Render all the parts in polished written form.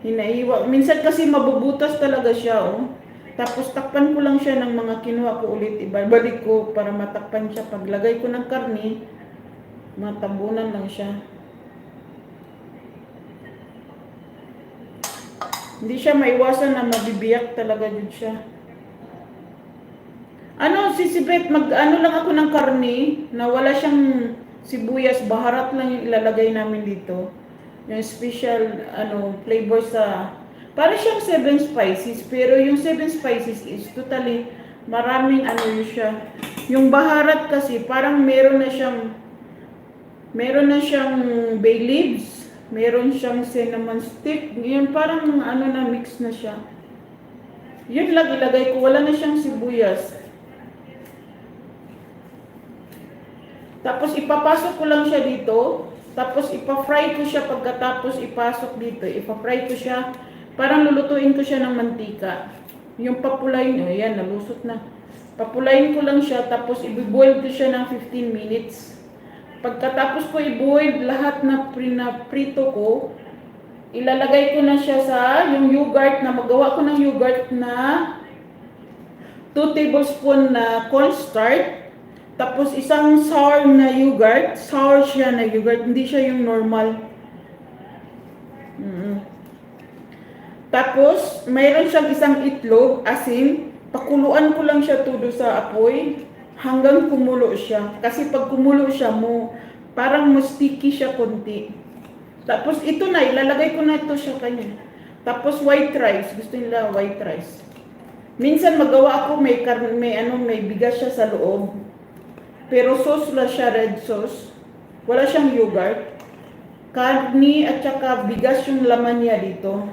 Hinaiwa. Minsan kasi mabubutas talaga siya, oh. Tapos takpan ko lang siya ng mga kinuha ko ulit. Ibabalik ko para matakpan siya. Paglagay ko ng karni, matabunan lang siya. Hindi siya maiwasan na mabibiyak talaga dyan siya. Ano, sisibet, mag-ano lang ako ng karni na wala siyang sibuyas, baharat lang yung ilalagay namin dito. Yung special, flavor sa, para siyang 7 spices, pero yung 7 spices is totally, maraming yun siya. Yung baharat kasi, parang meron na siyang bay leaves, meron siyang cinnamon stick, yun parang na mix na siya. Yun lang ilagay ko, wala na siyang sibuyas. Tapos ipapasok ko lang siya dito. Tapos ipa-fry ko siya pagkatapos ipasok dito. Ipa-fry ko siya. Parang lulutuin ko siya ng mantika. Yung papulayin, ayan, nalusot na. Papulayin ko lang siya tapos i-boil ko siya ng 15 minutes. Pagkatapos ko i-boil lahat na prito ko, ilalagay ko na siya sa yung yogurt na magawa ko ng yogurt na 2 tablespoon na cornstarch. Tapos isang sour na yogurt. Sour siya na yogurt. Hindi siya yung normal. Tapos, mayroon siyang isang itlog, asin. Pakuluan ko lang siya todo sa apoy hanggang kumulo siya. Kasi pag kumulo siya parang sticky siya konti. Tapos ito na, ilalagay ko na ito siya kanya. Tapos white rice. Gusto nila white rice. Minsan magawa ako may bigas siya sa loob. Pero sauce lang siya, red sauce. Wala siyang yogurt. Karni at saka bigas yung laman niya dito.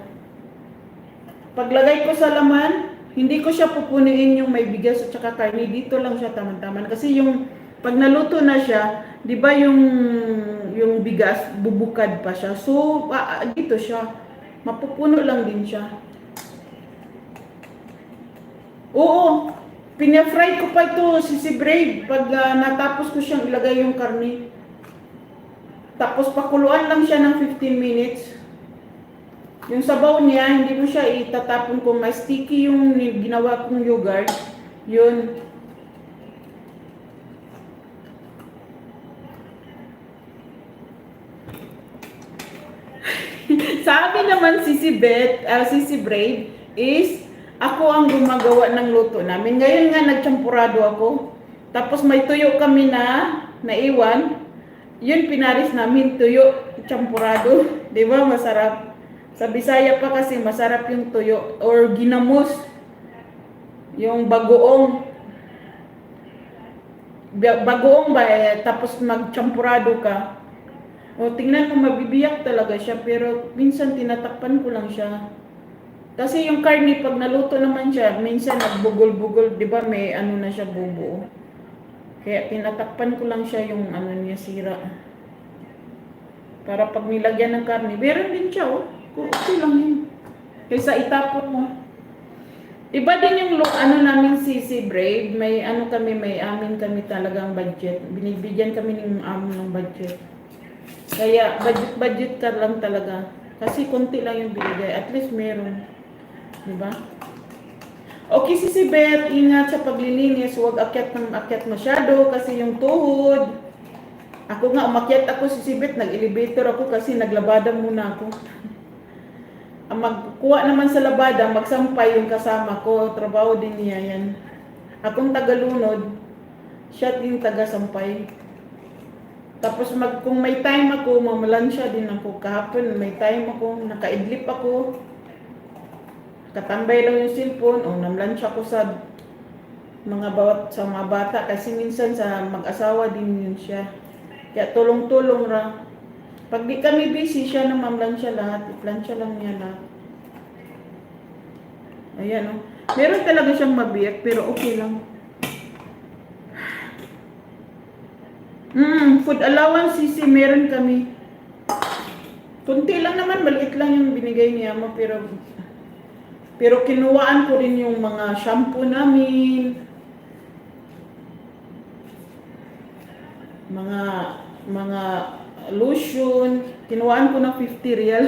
Paglagay ko sa laman, hindi ko siya pupuniin yung may bigas at saka karni. Dito lang siya taman-taman. Kasi yung pag naluto na siya, di ba yung bigas, bubukad pa siya. So, dito siya. Mapupuno lang din siya. Oo. Pina-fry ko pa ito, sisibrade, pag natapos ko siyang ilagay yung karni. Tapos pakuluan lang siya ng 15 minutes. Yung sabaw niya, hindi mo siya itatapon kung may sticky yung ginawa kong yogurt. Yun. Sabi naman sisibrade is ako ang gumagawa ng luto namin. Ngayon nga nagchampurado ako. Tapos may tuyo kami na naiwan. Yun pinaris namin, tuyo, champurado. Di ba masarap? Sa Bisaya pa kasi masarap yung tuyo. Or ginamos. Yung bagoong. Bagoong ba tapos magchampurado ka. O tingnan mo, mabibiyak talaga siya. Pero minsan tinatakpan ko lang siya. Kasi yung karne, pag naluto naman siya, minsan nagbugol-bugol, di ba may na siya bubuo. Kaya tinatakpan ko lang siya yung niya sira. Para pag nilagyan ng karne, meron din siya, oh. Okay lang yun. Kaysa itapon mo. Iba din yung namin si Brave, may may amin kami talagang budget. Binibigyan kami ng ng budget. Kaya budget ka lang talaga. Kasi konti lang yung binigay, at least meron. Diba? Okay, sisibet, ingat sa paglilinis, huwag akyat masyado kasi yung tuhod. Ako nga, umakyat ako sisibet, nag-elevator ako kasi naglabada muna ako. Ang magkuha naman sa labada, magsampay yung kasama ko, trabaho din niya yan. Akong tagalunod, siya din taga-sampay. Tapos kung may time ako, mamalansya din ako. Kahapon, may time ako, naka-idlip ako. Katambay lang yung cellphone, namlansya ko sa mga bata kasi minsan sa mag-asawa din yun siya. Kaya tulong-tulong ra. Pag di kami busy, siya na mamlansya lahat. I-plansya lang niya lahat. Ayan, oh. Meron talaga siyang mabiyak, pero okay lang. Food allowance, sisi, meron kami. Kunti lang naman, maliit lang yung binigay niya mo, pero kinuwaan ko rin yung mga shampoo namin, mga lotion, kinuwaan ko ng 50 real.